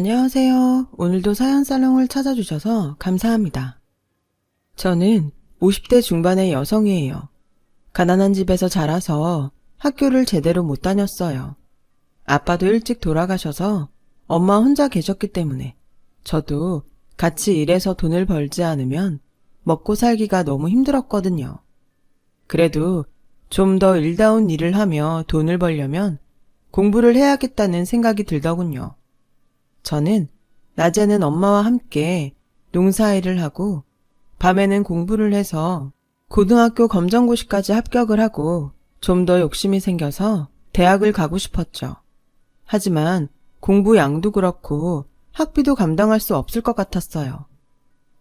안녕하세요. 오늘도 사연살롱을 찾아주셔서 감사합니다. 저는 50대 중반의 여성이에요. 가난한 집에서 자라서 학교를 제대로 못 다녔어요. 아빠도 일찍 돌아가셔서 엄마 혼자 계셨기 때문에 저도 같이 일해서 돈을 벌지 않으면 먹고 살기가 너무 힘들었거든요. 그래도 좀 더 일다운 일을 하며 돈을 벌려면 공부를 해야겠다는 생각이 들더군요. 저는 낮에는 엄마와 함께 농사일을 하고 밤에는 공부를 해서 고등학교 검정고시까지 합격을 하고 좀 더 욕심이 생겨서 대학을 가고 싶었죠. 하지만 공부 양도 그렇고 학비도 감당할 수 없을 것 같았어요.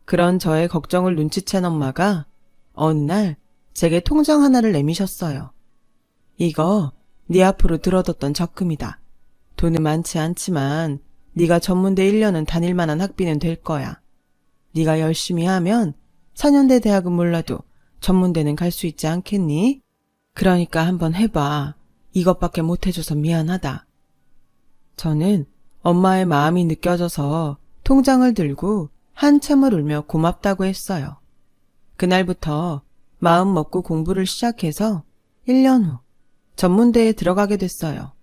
그런 저의 걱정을 눈치챈 엄마가 어느 날 제게 통장 하나를 내미셨어요. 이거 네 앞으로 들어뒀던 적금이다. 돈은 많지 않지만 네가 전문대 1년은 다닐 만한 학비는 될 거야. 네가 열심히 하면 4년대 대학은 몰라도 전문대는 갈 수 있지 않겠니? 그러니까 한번 해봐. 이것밖에 못해줘서 미안하다. 저는 엄마의 마음이 느껴져서 통장을 들고 한참을 울며 고맙다고 했어요. 그날부터 마음 먹고 공부를 시작해서 1년 후 전문대에 들어가게 됐어요.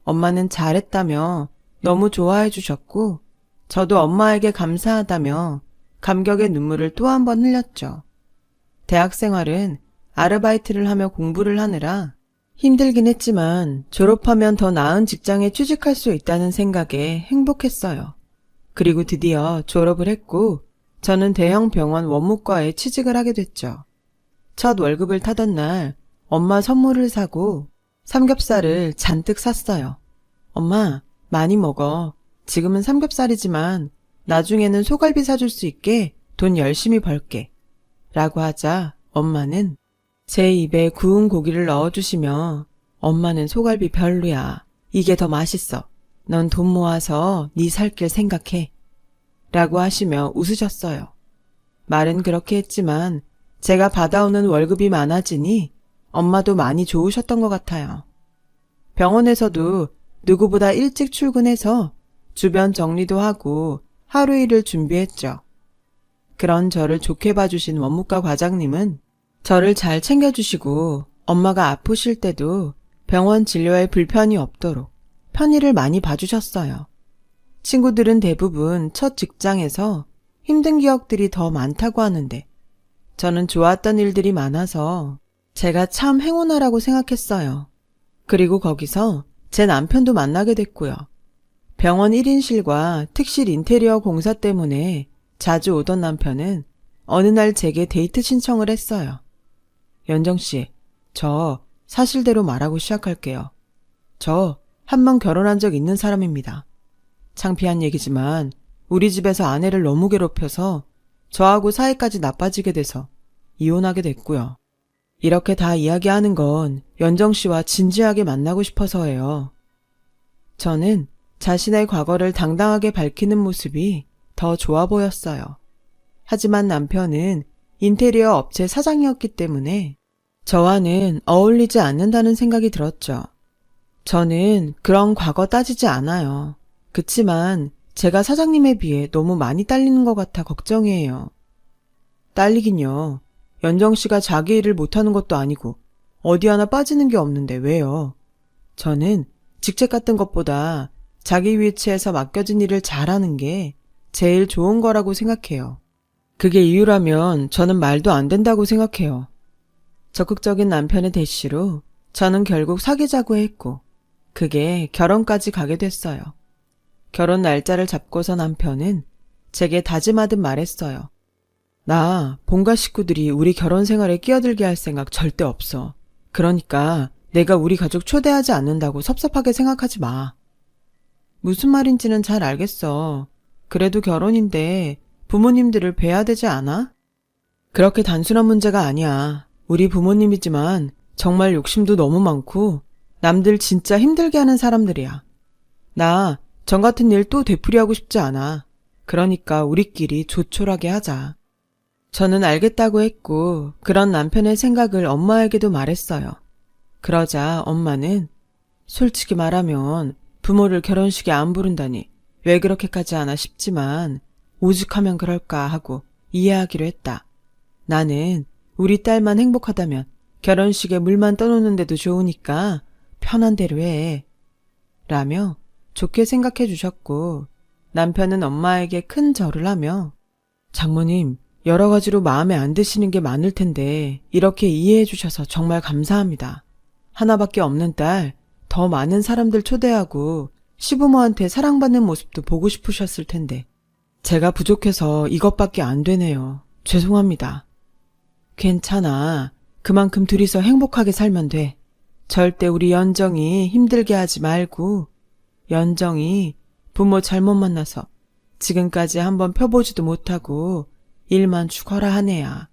엄마는 잘했다며 너무 좋아해 주셨고 저도 엄마에게 감사하다며 감격의 눈물을 또 한 번 흘렸죠. 대학 생활은 아르바이트를 하며 공부를 하느라 힘들긴 했지만 졸업하면 더 나은 직장에 취직할 수 있다는 생각에 행복했어요. 그리고 드디어 졸업을 했고 저는 대형 병원 원무과에 취직을 하게 됐죠. 첫 월급을 타던 날 엄마 선물을 사고 삼겹살을 잔뜩 샀어요. 엄마, 많이 먹어. 지금은 삼겹살이지만 나중에는 소갈비 사줄 수 있게 돈 열심히 벌게. 라고 하자 엄마는 제 입에 구운 고기를 넣어주시며 엄마는 소갈비 별로야. 이게 더 맛있어. 넌 돈 모아서 네 살 길 생각해. 라고 하시며 웃으셨어요. 말은 그렇게 했지만 제가 받아오는 월급이 많아지니 엄마도 많이 좋으셨던 것 같아요. 병원에서도 누구보다 일찍 출근해서 주변 정리도 하고 하루 일을 준비했죠. 그런 저를 좋게 봐주신 원무과 과장님은 저를 잘 챙겨주시고 엄마가 아프실 때도 병원 진료에 불편이 없도록 편의를 많이 봐주셨어요. 친구들은 대부분 첫 직장에서 힘든 기억들이 더 많다고 하는데 저는 좋았던 일들이 많아서 제가 참 행운아라고 생각했어요. 그리고 거기서 제 남편도 만나게 됐고요. 병원 1인실과 특실 인테리어 공사 때문에 자주 오던 남편은 어느 날 제게 데이트 신청을 했어요. 연정씨, 저 사실대로 말하고 시작할게요. 저 한 번 결혼한 적 있는 사람입니다. 창피한 얘기지만 우리 집에서 아내를 너무 괴롭혀서 저하고 사이까지 나빠지게 돼서 이혼하게 됐고요. 이렇게 다 이야기하는 건 연정씨와 진지하게 만나고 싶어서예요. 저는 자신의 과거를 당당하게 밝히는 모습이 더 좋아 보였어요. 하지만 남편은 인테리어 업체 사장이었기 때문에 저와는 어울리지 않는다는 생각이 들었죠. 저는 그런 과거 따지지 않아요. 그치만 제가 사장님에 비해 너무 많이 딸리는 것 같아 걱정이에요. 딸리긴요. 연정씨가 자기 일을 못하는 것도 아니고 어디 하나 빠지는 게 없는데 왜요? 저는 직책 같은 것보다 자기 위치에서 맡겨진 일을 잘하는 게 제일 좋은 거라고 생각해요. 그게 이유라면 저는 말도 안 된다고 생각해요. 적극적인 남편의 대시로 저는 결국 사귀자고 했고 그게 결혼까지 가게 됐어요. 결혼 날짜를 잡고서 남편은 제게 다짐하듯 말했어요. 나 본가 식구들이 우리 결혼 생활에 끼어들게 할 생각 절대 없어. 그러니까 내가 우리 가족 초대하지 않는다고 섭섭하게 생각하지 마. 무슨 말인지는 잘 알겠어. 그래도 결혼인데 부모님들을 뵈야 되지 않아? 그렇게 단순한 문제가 아니야. 우리 부모님이지만 정말 욕심도 너무 많고 남들 진짜 힘들게 하는 사람들이야. 나 전 같은 일 또 되풀이하고 싶지 않아. 그러니까 우리끼리 조촐하게 하자. 저는 알겠다고 했고 그런 남편의 생각을 엄마에게도 말했어요. 그러자 엄마는 솔직히 말하면 부모를 결혼식에 안 부른다니 왜 그렇게까지 하나 싶지만 오죽하면 그럴까 하고 이해하기로 했다. 나는 우리 딸만 행복하다면 결혼식에 물만 떠놓는데도 좋으니까 편한 대로 해. 라며 좋게 생각해 주셨고 남편은 엄마에게 큰 절을 하며 장모님, 여러 가지로 마음에 안 드시는 게 많을 텐데 이렇게 이해해 주셔서 정말 감사합니다. 하나밖에 없는 딸, 더 많은 사람들 초대하고 시부모한테 사랑받는 모습도 보고 싶으셨을 텐데 제가 부족해서 이것밖에 안 되네요. 죄송합니다. 괜찮아. 그만큼 둘이서 행복하게 살면 돼. 절대 우리 연정이 힘들게 하지 말고 연정이 부모 잘못 만나서 지금까지 한번 펴보지도 못하고 일만 죽어라 한 애야.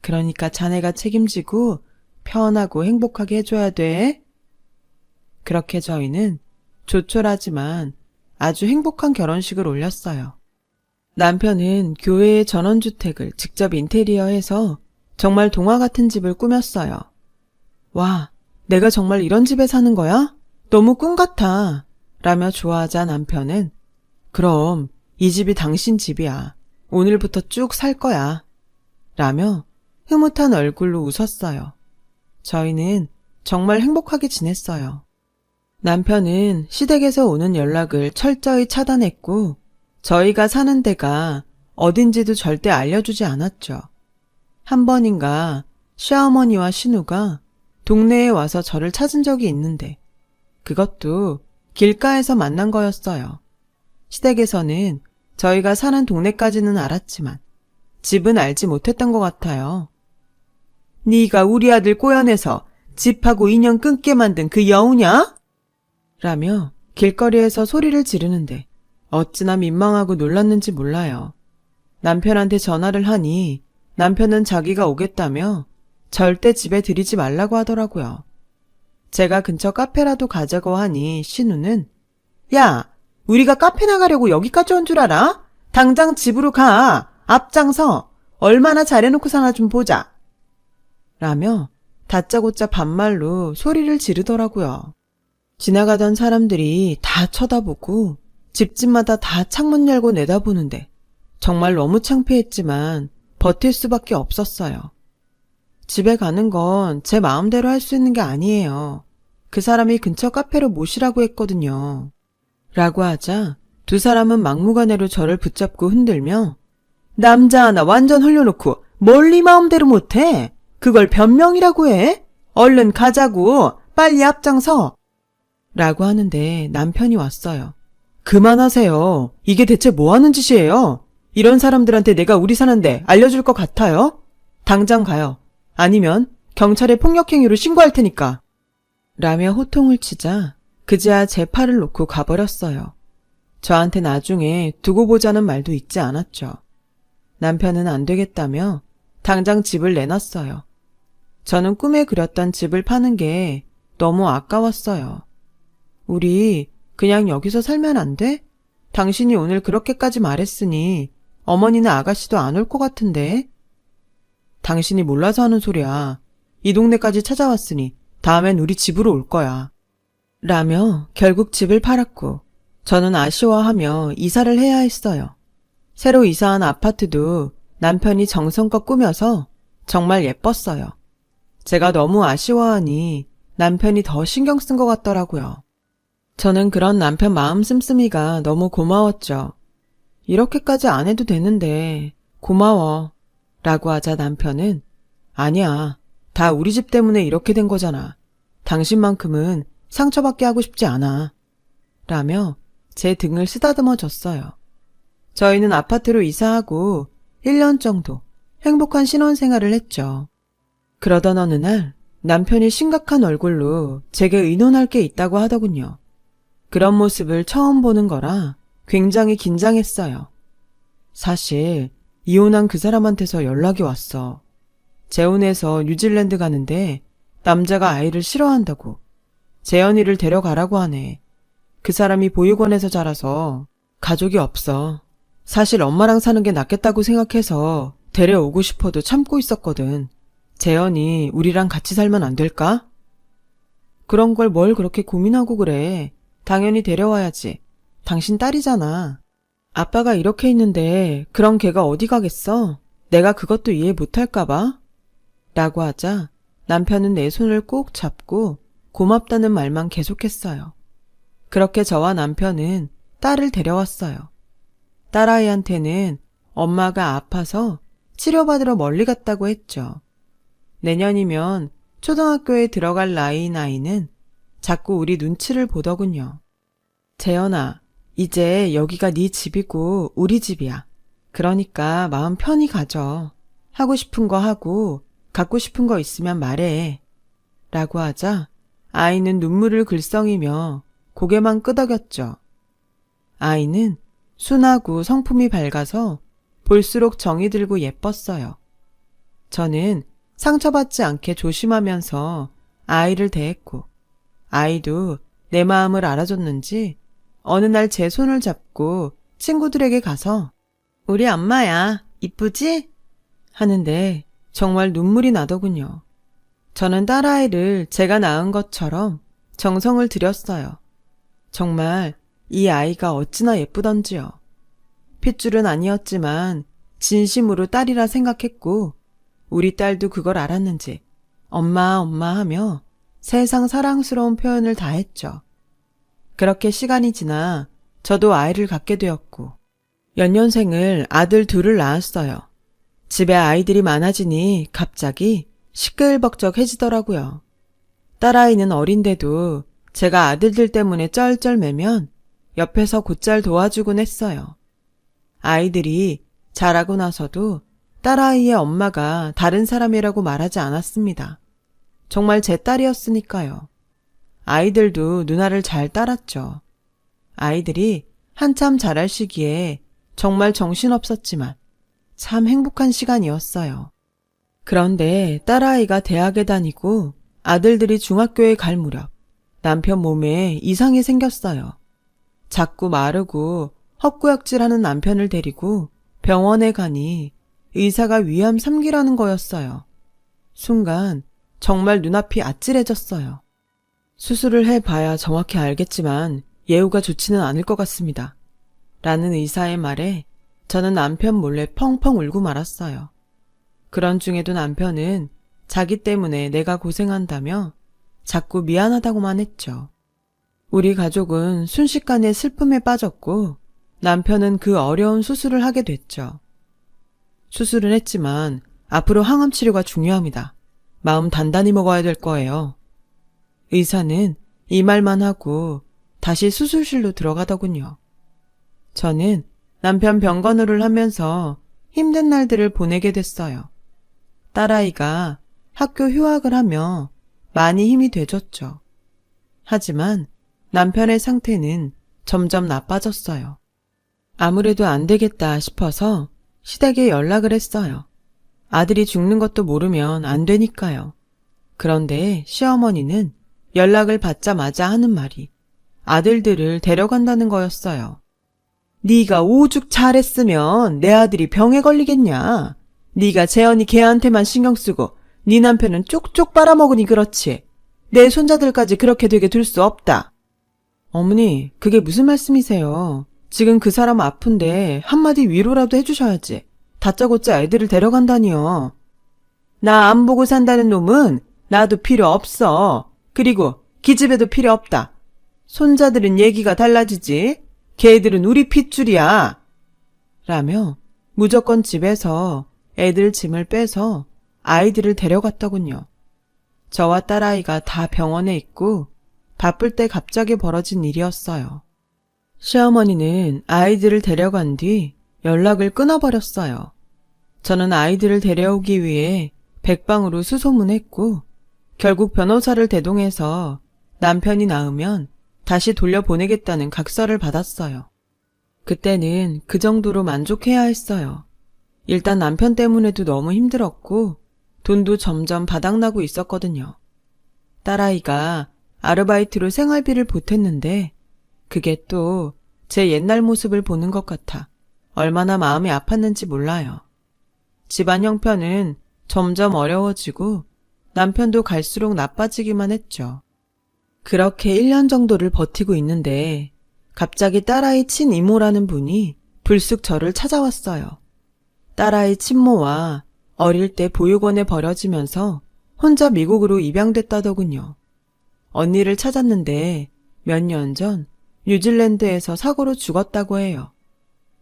그러니까 자네가 책임지고 편하고 행복하게 해줘야 돼. 그렇게 저희는 조촐하지만 아주 행복한 결혼식을 올렸어요. 남편은 교회의 전원주택을 직접 인테리어해서 정말 동화 같은 집을 꾸몄어요. 와, 내가 정말 이런 집에 사는 거야? 너무 꿈 같아. 라며 좋아하자 남편은 그럼 이 집이 당신 집이야. 오늘부터 쭉 살 거야. 라며 흐뭇한 얼굴로 웃었어요. 저희는 정말 행복하게 지냈어요. 남편은 시댁에서 오는 연락을 철저히 차단했고 저희가 사는 데가 어딘지도 절대 알려주지 않았죠. 한 번인가 시어머니와 신우가 동네에 와서 저를 찾은 적이 있는데 그것도 길가에서 만난 거였어요. 시댁에서는 저희가 사는 동네까지는 알았지만 집은 알지 못했던 것 같아요. 네가 우리 아들 꼬여내서 집하고 인연 끊게 만든 그 여우냐? 라며 길거리에서 소리를 지르는데 어찌나 민망하고 놀랐는지 몰라요. 남편한테 전화를 하니 남편은 자기가 오겠다며 절대 집에 들이지 말라고 하더라고요. 제가 근처 카페라도 가자고 하니 신우는 야, 우리가 카페 나가려고 여기까지 온 줄 알아? 당장 집으로 가. 앞장서. 얼마나 잘해놓고 사나 좀 보자. 라며 다짜고짜 반말로 소리를 지르더라고요. 지나가던 사람들이 다 쳐다보고 집집마다 다 창문 열고 내다보는데 정말 너무 창피했지만 버틸 수밖에 없었어요. 집에 가는 건 제 마음대로 할 수 있는 게 아니에요. 그 사람이 근처 카페로 모시라고 했거든요. 라고 하자 두 사람은 막무가내로 저를 붙잡고 흔들며 남자 하나 완전 흘려놓고 멀리 마음대로 못해. 그걸 변명이라고 해? 얼른 가자고. 빨리 앞장서. 라고 하는데 남편이 왔어요. 그만하세요. 이게 대체 뭐 하는 짓이에요? 이런 사람들한테 내가 우리 사는데 알려줄 것 같아요? 당장 가요. 아니면 경찰에 폭력행위로 신고할 테니까. 라며 호통을 치자 그제야 제 팔을 놓고 가버렸어요. 저한테 나중에 두고 보자는 말도 잊지 않았죠. 남편은 안 되겠다며 당장 집을 내놨어요. 저는 꿈에 그렸던 집을 파는 게 너무 아까웠어요. 우리 그냥 여기서 살면 안 돼? 당신이 오늘 그렇게까지 말했으니 어머니나 아가씨도 안 올 것 같은데? 당신이 몰라서 하는 소리야. 이 동네까지 찾아왔으니 다음엔 우리 집으로 올 거야. 라며 결국 집을 팔았고 저는 아쉬워하며 이사를 해야 했어요. 새로 이사한 아파트도 남편이 정성껏 꾸며서 정말 예뻤어요. 제가 너무 아쉬워하니 남편이 더 신경 쓴 것 같더라고요. 저는 그런 남편 마음 씀씀이가 너무 고마웠죠. 이렇게까지 안 해도 되는데 고마워. 라고 하자 남편은 아니야. 다 우리 집 때문에 이렇게 된 거잖아. 당신만큼은 상처받게 하고 싶지 않아. 라며 제 등을 쓰다듬어 줬어요. 저희는 아파트로 이사하고 1년 정도 행복한 신혼생활을 했죠. 그러던 어느 날 남편이 심각한 얼굴로 제게 의논할 게 있다고 하더군요. 그런 모습을 처음 보는 거라 굉장히 긴장했어요. 사실 이혼한 그 사람한테서 연락이 왔어. 재혼해서 뉴질랜드 가는데 남자가 아이를 싫어한다고 재현이를 데려가라고 하네. 그 사람이 보육원에서 자라서 가족이 없어. 사실 엄마랑 사는 게 낫겠다고 생각해서 데려오고 싶어도 참고 있었거든. 재현이 우리랑 같이 살면 안 될까? 그런 걸 뭘 그렇게 고민하고 그래. 당연히 데려와야지. 당신 딸이잖아. 아빠가 이렇게 있는데 그런 걔가 어디 가겠어? 내가 그것도 이해 못할까봐? 라고 하자 남편은 내 손을 꼭 잡고 고맙다는 말만 계속했어요. 그렇게 저와 남편은 딸을 데려왔어요. 딸아이한테는 엄마가 아파서 치료받으러 멀리 갔다고 했죠. 내년이면 초등학교에 들어갈 나이인 아이는 자꾸 우리 눈치를 보더군요. 재현아, 이제 여기가 네 집이고 우리 집이야. 그러니까 마음 편히 가져. 하고 싶은 거 하고 갖고 싶은 거 있으면 말해. 라고 하자 아이는 눈물을 글썽이며 고개만 끄덕였죠. 아이는 순하고 성품이 밝아서 볼수록 정이 들고 예뻤어요. 저는 상처받지 않게 조심하면서 아이를 대했고 아이도 내 마음을 알아줬는지 어느 날 제 손을 잡고 친구들에게 가서 우리 엄마야, 이쁘지? 하는데 정말 눈물이 나더군요. 저는 딸아이를 제가 낳은 것처럼 정성을 들였어요. 정말 이 아이가 어찌나 예쁘던지요. 핏줄은 아니었지만 진심으로 딸이라 생각했고 우리 딸도 그걸 알았는지 엄마 엄마 하며 세상 사랑스러운 표현을 다 했죠. 그렇게 시간이 지나 저도 아이를 갖게 되었고 연년생을 아들 둘을 낳았어요. 집에 아이들이 많아지니 갑자기 시끌벅적해지더라고요. 딸아이는 어린데도 제가 아들들 때문에 쩔쩔매면 옆에서 곧잘 도와주곤 했어요. 아이들이 자라고 나서도 딸아이의 엄마가 다른 사람이라고 말하지 않았습니다. 정말 제 딸이었으니까요. 아이들도 누나를 잘 따랐죠. 아이들이 한참 자랄 시기에 정말 정신없었지만 참 행복한 시간이었어요. 그런데 딸아이가 대학에 다니고 아들들이 중학교에 갈 무렵 남편 몸에 이상이 생겼어요. 자꾸 마르고 헛구역질하는 남편을 데리고 병원에 가니 의사가 위암 3기라는 거였어요. 순간 정말 눈앞이 아찔해졌어요. 수술을 해봐야 정확히 알겠지만 예후가 좋지는 않을 것 같습니다. 라는 의사의 말에 저는 남편 몰래 펑펑 울고 말았어요. 그런 중에도 남편은 자기 때문에 내가 고생한다며 자꾸 미안하다고만 했죠. 우리 가족은 순식간에 슬픔에 빠졌고 남편은 그 어려운 수술을 하게 됐죠. 수술은 했지만 앞으로 항암 치료가 중요합니다. 마음 단단히 먹어야 될 거예요. 의사는 이 말만 하고 다시 수술실로 들어가더군요. 저는 남편 병간호를 하면서 힘든 날들을 보내게 됐어요. 딸아이가 학교 휴학을 하며 많이 힘이 돼줬죠. 하지만 남편의 상태는 점점 나빠졌어요. 아무래도 안 되겠다 싶어서 시댁에 연락을 했어요. 아들이 죽는 것도 모르면 안 되니까요. 그런데 시어머니는 연락을 받자마자 하는 말이 아들들을 데려간다는 거였어요. 네가 오죽 잘했으면 내 아들이 병에 걸리겠냐. 네가 재현이 걔한테만 신경 쓰고 네 남편은 쪽쪽 빨아먹으니 그렇지. 내 손자들까지 그렇게 되게 둘 수 없다. 어머니, 그게 무슨 말씀이세요? 지금 그 사람 아픈데 한마디 위로라도 해주셔야지. 다짜고짜 애들을 데려간다니요. 나 안 보고 산다는 놈은 나도 필요 없어. 그리고 기집애도 필요 없다. 손자들은 얘기가 달라지지. 걔들은 우리 핏줄이야. 라며 무조건 집에서 애들 짐을 빼서 아이들을 데려갔더군요. 저와 딸아이가 다 병원에 있고 바쁠 때 갑자기 벌어진 일이었어요. 시어머니는 아이들을 데려간 뒤 연락을 끊어버렸어요. 저는 아이들을 데려오기 위해 백방으로 수소문했고 결국 변호사를 대동해서 남편이 낳으면 다시 돌려보내겠다는 각서를 받았어요. 그때는 그 정도로 만족해야 했어요. 일단 남편 때문에도 너무 힘들었고 돈도 점점 바닥나고 있었거든요. 딸아이가 아르바이트로 생활비를 보탰는데 그게 또 제 옛날 모습을 보는 것 같아 얼마나 마음이 아팠는지 몰라요. 집안 형편은 점점 어려워지고 남편도 갈수록 나빠지기만 했죠. 그렇게 1년 정도를 버티고 있는데 갑자기 딸아이 친이모라는 분이 불쑥 저를 찾아왔어요. 딸아이 친모와 어릴 때 보육원에 버려지면서 혼자 미국으로 입양됐다더군요. 언니를 찾았는데 몇 년 전 뉴질랜드에서 사고로 죽었다고 해요.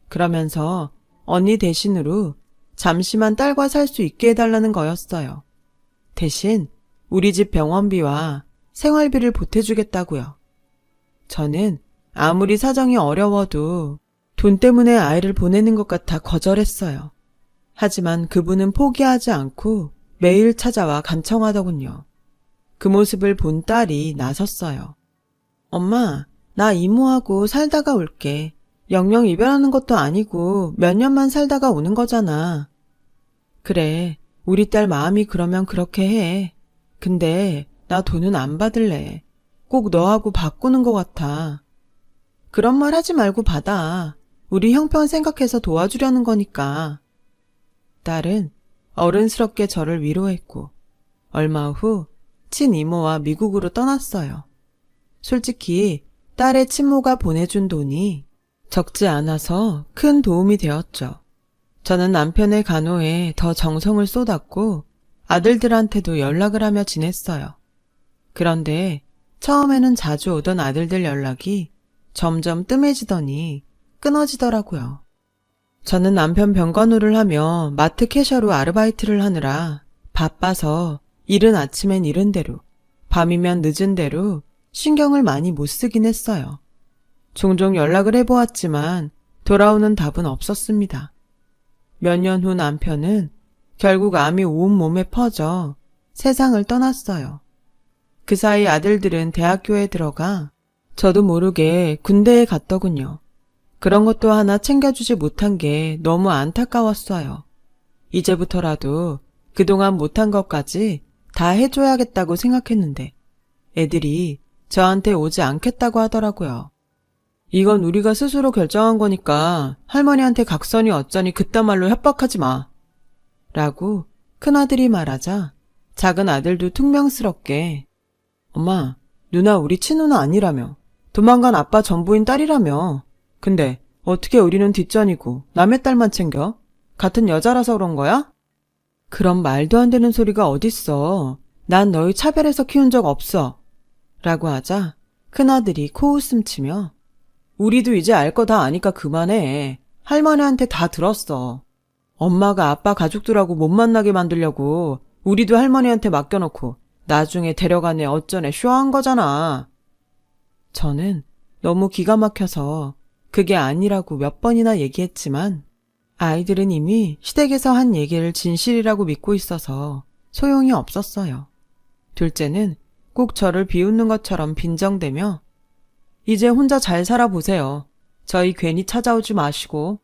그러면서 언니 대신으로 잠시만 딸과 살 수 있게 해달라는 거였어요. 대신 우리 집 병원비와 생활비를 보태주겠다고요. 저는 아무리 사정이 어려워도 돈 때문에 아이를 보내는 것 같아 거절했어요. 하지만 그분은 포기하지 않고 매일 찾아와 간청하더군요. 그 모습을 본 딸이 나섰어요. 엄마, 나 이모하고 살다가 올게. 영영 이별하는 것도 아니고 몇 년만 살다가 오는 거잖아. 그래, 우리 딸 마음이 그러면 그렇게 해. 근데 나 돈은 안 받을래. 꼭 너하고 바꾸는 것 같아. 그런 말 하지 말고 받아. 우리 형편 생각해서 도와주려는 거니까. 딸은 어른스럽게 저를 위로했고 얼마 후 친이모와 미국으로 떠났어요. 솔직히 딸의 친모가 보내준 돈이 적지 않아서 큰 도움이 되었죠. 저는 남편의 간호에 더 정성을 쏟았고 아들들한테도 연락을 하며 지냈어요. 그런데 처음에는 자주 오던 아들들 연락이 점점 뜸해지더니 끊어지더라고요. 저는 남편 병간호를 하며 마트 캐셔로 아르바이트를 하느라 바빠서 이른 아침엔 이른 대로, 밤이면 늦은 대로 신경을 많이 못 쓰긴 했어요. 종종 연락을 해보았지만 돌아오는 답은 없었습니다. 몇 년 후 남편은 결국 암이 온 몸에 퍼져 세상을 떠났어요. 그 사이 아들들은 대학교에 들어가 저도 모르게 군대에 갔더군요. 그런 것도 하나 챙겨주지 못한 게 너무 안타까웠어요. 이제부터라도 그동안 못한 것까지 다 해줘야겠다고 생각했는데 애들이 저한테 오지 않겠다고 하더라고요. 이건 우리가 스스로 결정한 거니까 할머니한테 각선이 어쩌니 그딴 말로 협박하지 마. 라고 큰아들이 말하자 작은 아들도 퉁명스럽게 엄마, 누나 우리 친누나 아니라며. 도망간 아빠 전부인 딸이라며. 근데 어떻게 우리는 뒷전이고 남의 딸만 챙겨? 같은 여자라서 그런 거야? 그런 말도 안 되는 소리가 어딨어. 난 너희 차별해서 키운 적 없어. 라고 하자 큰아들이 코웃음 치며 우리도 이제 알 거 다 아니까 그만해. 할머니한테 다 들었어. 엄마가 아빠 가족들하고 못 만나게 만들려고 우리도 할머니한테 맡겨놓고 나중에 데려가네 어쩌네 쇼한 거잖아. 저는 너무 기가 막혀서 그게 아니라고 몇 번이나 얘기했지만 아이들은 이미 시댁에서 한 얘기를 진실이라고 믿고 있어서 소용이 없었어요. 둘째는 꼭 저를 비웃는 것처럼 빈정대며 이제 혼자 잘 살아보세요. 저희 괜히 찾아오지 마시고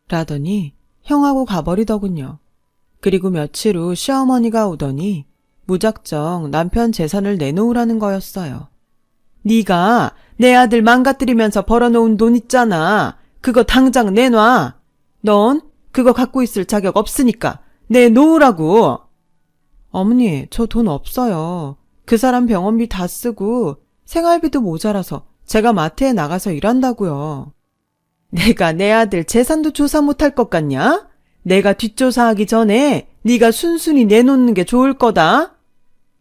라더니 형하고 가버리더군요. 그리고 며칠 후 시어머니가 오더니 무작정 남편 재산을 내놓으라는 거였어요. 네가 내 아들 망가뜨리면서 벌어놓은 돈 있잖아. 그거 당장 내놔. 넌 그거 갖고 있을 자격 없으니까 내놓으라고. 어머니, 저 돈 없어요. 그 사람 병원비 다 쓰고 생활비도 모자라서 제가 마트에 나가서 일한다고요. 내가 내 아들 재산도 조사 못할 것 같냐? 내가 뒷조사하기 전에 네가 순순히 내놓는 게 좋을 거다.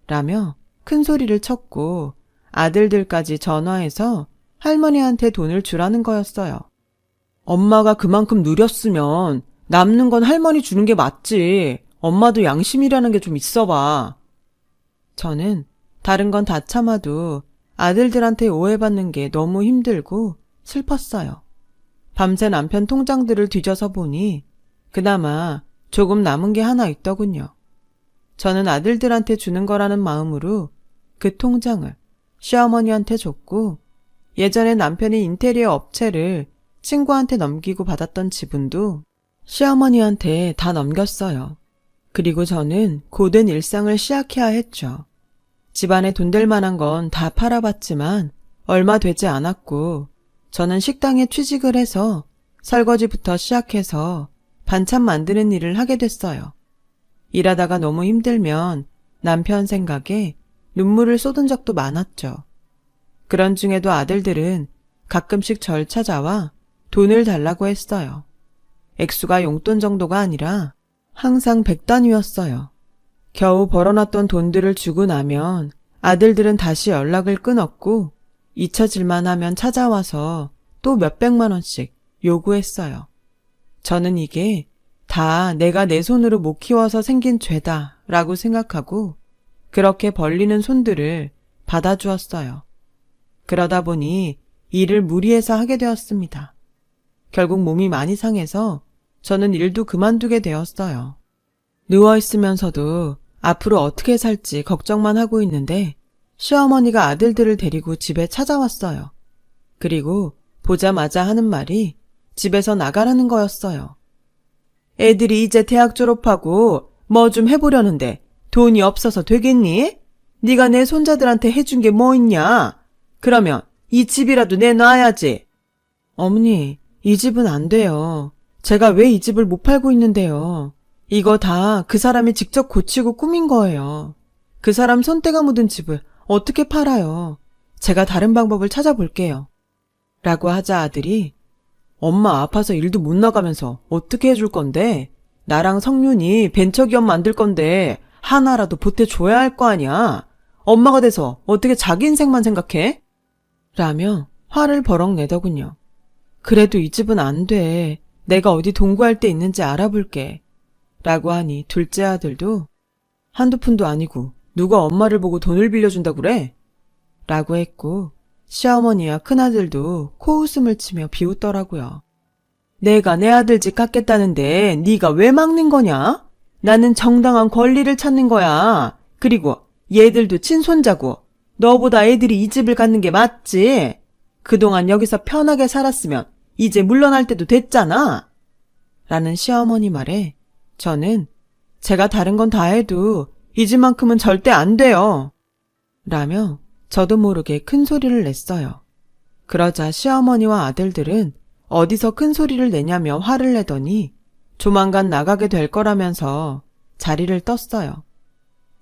라며 큰 소리를 쳤고 아들들까지 전화해서 할머니한테 돈을 주라는 거였어요. 엄마가 그만큼 누렸으면 남는 건 할머니 주는 게 맞지. 엄마도 양심이라는 게 좀 있어봐. 저는 다른 건 다 참아도 아들들한테 오해받는 게 너무 힘들고 슬펐어요. 밤새 남편 통장들을 뒤져서 보니 그나마 조금 남은 게 하나 있더군요. 저는 아들들한테 주는 거라는 마음으로 그 통장을 시어머니한테 줬고 예전에 남편이 인테리어 업체를 친구한테 넘기고 받았던 지분도 시어머니한테 다 넘겼어요. 그리고 저는 고된 일상을 시작해야 했죠. 집안에 돈 될 만한 건 다 팔아봤지만 얼마 되지 않았고 저는 식당에 취직을 해서 설거지부터 시작해서 반찬 만드는 일을 하게 됐어요. 일하다가 너무 힘들면 남편 생각에 눈물을 쏟은 적도 많았죠. 그런 중에도 아들들은 가끔씩 절 찾아와 돈을 달라고 했어요. 액수가 용돈 정도가 아니라 항상 100단위였어요. 겨우 벌어놨던 돈들을 주고 나면 아들들은 다시 연락을 끊었고 잊혀질만 하면 찾아와서 또 몇백만 원씩 요구했어요. 저는 이게 다 내가 내 손으로 못 키워서 생긴 죄다 라고 생각하고 그렇게 벌리는 손들을 받아주었어요. 그러다 보니 일을 무리해서 하게 되었습니다. 결국 몸이 많이 상해서 저는 일도 그만두게 되었어요. 누워있으면서도 앞으로 어떻게 살지 걱정만 하고 있는데 시어머니가 아들들을 데리고 집에 찾아왔어요. 그리고 보자마자 하는 말이 집에서 나가라는 거였어요. 애들이 이제 대학 졸업하고 뭐 좀 해보려는데 돈이 없어서 되겠니? 네가 내 손자들한테 해준 게 뭐 있냐? 그러면 이 집이라도 내놔야지. 어머니, 이 집은 안 돼요. 제가 왜 이 집을 못 팔고 있는데요. 이거 다 그 사람이 직접 고치고 꾸민 거예요. 그 사람 손때가 묻은 집을 어떻게 팔아요? 제가 다른 방법을 찾아볼게요. 라고 하자 아들이 엄마 아파서 일도 못 나가면서 어떻게 해줄 건데? 나랑 성윤이 벤처기업 만들 건데 하나라도 보태줘야 할 거 아니야. 엄마가 돼서 어떻게 자기 인생만 생각해? 라며 화를 버럭 내더군요. 그래도 이 집은 안 돼. 내가 어디 동구할 데 있는지 알아볼게. 라고 하니 둘째 아들도 한두 푼도 아니고 누가 엄마를 보고 돈을 빌려준다 그래? 라고 했고 시어머니와 큰아들도 코웃음을 치며 비웃더라고요. 내가 내 아들 집 갚겠다는데 네가 왜 막는 거냐? 나는 정당한 권리를 찾는 거야. 그리고 얘들도 친손자고 너보다 애들이 이 집을 갖는 게 맞지? 그동안 여기서 편하게 살았으면 이제 물러날 때도 됐잖아. 라는 시어머니 말에 저는 제가 다른 건 다 해도 이 집만큼은 절대 안 돼요. 라며 저도 모르게 큰 소리를 냈어요. 그러자 시어머니와 아들들은 어디서 큰 소리를 내냐며 화를 내더니 조만간 나가게 될 거라면서 자리를 떴어요.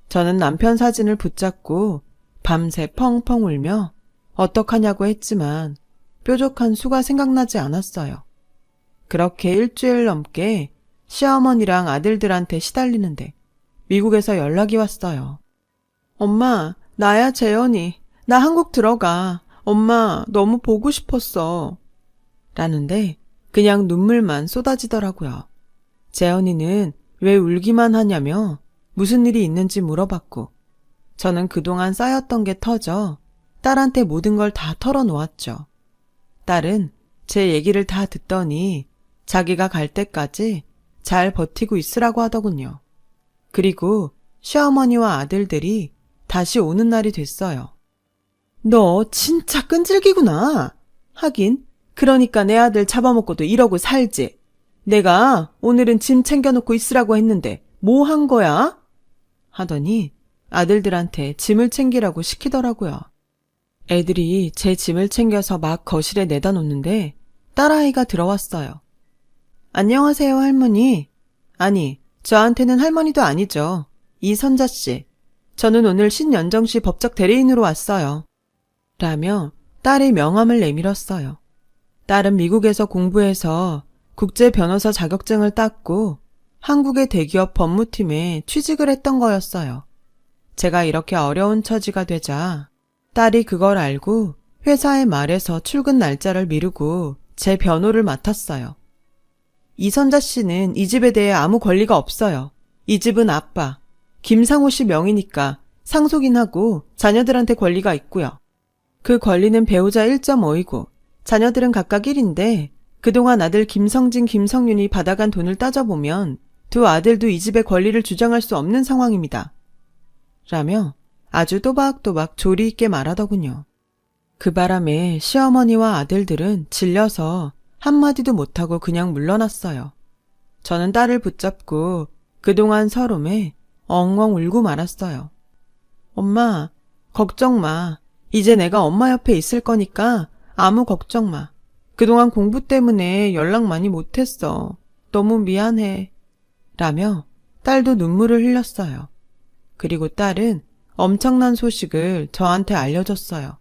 저는 남편 사진을 붙잡고 밤새 펑펑 울며 어떡하냐고 했지만 뾰족한 수가 생각나지 않았어요. 그렇게 일주일 넘게 시어머니랑 아들들한테 시달리는데 미국에서 연락이 왔어요. 엄마, 나야 재현이. 나 한국 들어가. 엄마, 너무 보고 싶었어. 라는데 그냥 눈물만 쏟아지더라고요. 재현이는 왜 울기만 하냐며 무슨 일이 있는지 물어봤고 저는 그동안 쌓였던 게 터져 딸한테 모든 걸 다 털어놓았죠. 딸은 제 얘기를 다 듣더니 자기가 갈 때까지 잘 버티고 있으라고 하더군요. 그리고 시어머니와 아들들이 다시 오는 날이 됐어요. 너 진짜 끈질기구나. 하긴 그러니까 내 아들 잡아먹고도 이러고 살지. 내가 오늘은 짐 챙겨놓고 있으라고 했는데 뭐 한 거야? 하더니 아들들한테 짐을 챙기라고 시키더라고요. 애들이 제 짐을 챙겨서 막 거실에 내다 놓는데 딸아이가 들어왔어요. 안녕하세요, 할머니. 아니, 저한테는 할머니도 아니죠. 이선자씨. 저는 오늘 신연정씨 법적 대리인으로 왔어요. 라며 딸의 명함을 내밀었어요. 딸은 미국에서 공부해서 국제 변호사 자격증을 땄고 한국의 대기업 법무팀에 취직을 했던 거였어요. 제가 이렇게 어려운 처지가 되자 딸이 그걸 알고 회사에 말해서 출근 날짜를 미루고 제 변호를 맡았어요. 이선자 씨는 이 집에 대해 아무 권리가 없어요. 이 집은 아빠, 김상호 씨 명의니까 상속인하고 자녀들한테 권리가 있고요. 그 권리는 배우자 1.5이고 자녀들은 각각 1인데 그동안 아들 김성진, 김성윤이 받아간 돈을 따져보면 두 아들도 이 집의 권리를 주장할 수 없는 상황입니다. 라며 아주 또박또박 조리 있게 말하더군요. 그 바람에 시어머니와 아들들은 질려서 한마디도 못하고 그냥 물러났어요. 저는 딸을 붙잡고 그동안 서름에 엉엉 울고 말았어요. 엄마, 걱정 마. 이제 내가 엄마 옆에 있을 거니까 아무 걱정 마. 그동안 공부 때문에 연락 많이 못했어. 너무 미안해. 라며 딸도 눈물을 흘렸어요. 그리고 딸은 엄청난 소식을 저한테 알려줬어요.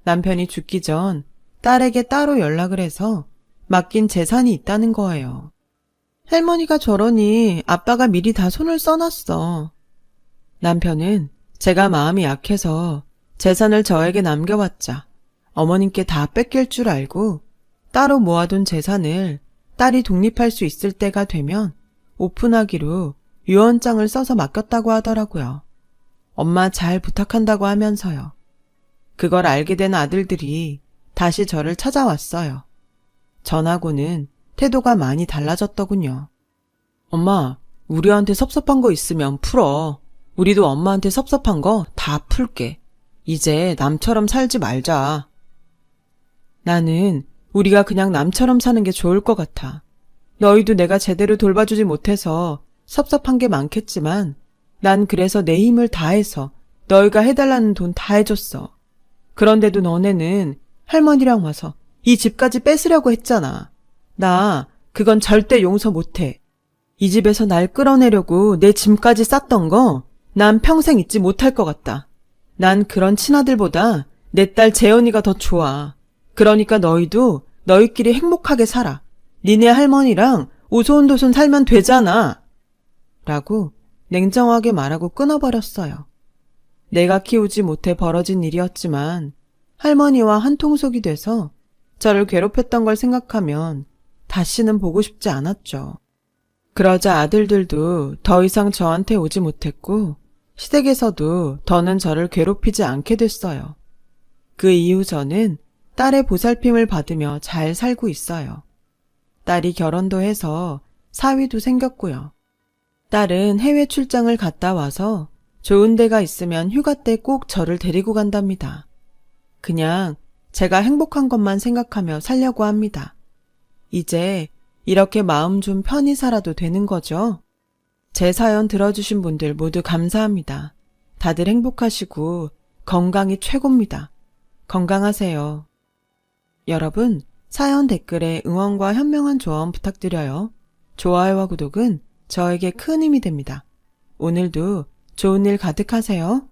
남편이 죽기 전 딸에게 따로 연락을 해서 맡긴 재산이 있다는 거예요. 할머니가 저러니 아빠가 미리 다 손을 써놨어. 남편은 제가 마음이 약해서 재산을 저에게 남겨왔자 어머님께 다 뺏길 줄 알고 따로 모아둔 재산을 딸이 독립할 수 있을 때가 되면 오픈하기로 유언장을 써서 맡겼다고 하더라고요. 엄마 잘 부탁한다고 하면서요. 그걸 알게 된 아들들이 다시 저를 찾아왔어요. 전하고는 태도가 많이 달라졌더군요. 엄마, 우리한테 섭섭한 거 있으면 풀어. 우리도 엄마한테 섭섭한 거 다 풀게. 이제 남처럼 살지 말자. 나는 우리가 그냥 남처럼 사는 게 좋을 것 같아. 너희도 내가 제대로 돌봐주지 못해서 섭섭한 게 많겠지만 난 그래서 내 힘을 다해서 너희가 해달라는 돈 다 해줬어. 그런데도 너네는 할머니랑 와서 이 집까지 뺏으려고 했잖아. 나 그건 절대 용서 못해. 이 집에서 날 끌어내려고 내 짐까지 쌌던 거 난 평생 잊지 못할 것 같다. 난 그런 친아들보다 내 딸 재현이가 더 좋아. 그러니까 너희도 너희끼리 행복하게 살아. 니네 할머니랑 오손도손 살면 되잖아. 라고 냉정하게 말하고 끊어버렸어요. 내가 키우지 못해 벌어진 일이었지만 할머니와 한통속이 돼서 저를 괴롭혔던 걸 생각하면 다시는 보고 싶지 않았죠. 그러자 아들들도 더 이상 저한테 오지 못했고 시댁에서도 더는 저를 괴롭히지 않게 됐어요. 그 이후 저는 딸의 보살핌을 받으며 잘 살고 있어요. 딸이 결혼도 해서 사위도 생겼고요. 딸은 해외 출장을 갔다 와서 좋은 데가 있으면 휴가 때 꼭 저를 데리고 간답니다. 그냥 제가 행복한 것만 생각하며 살려고 합니다. 이제 이렇게 마음 좀 편히 살아도 되는 거죠? 제 사연 들어주신 분들 모두 감사합니다. 다들 행복하시고 건강이 최고입니다. 건강하세요. 여러분, 사연 댓글에 응원과 현명한 조언 부탁드려요. 좋아요와 구독은 저에게 큰 힘이 됩니다. 오늘도 좋은 일 가득하세요.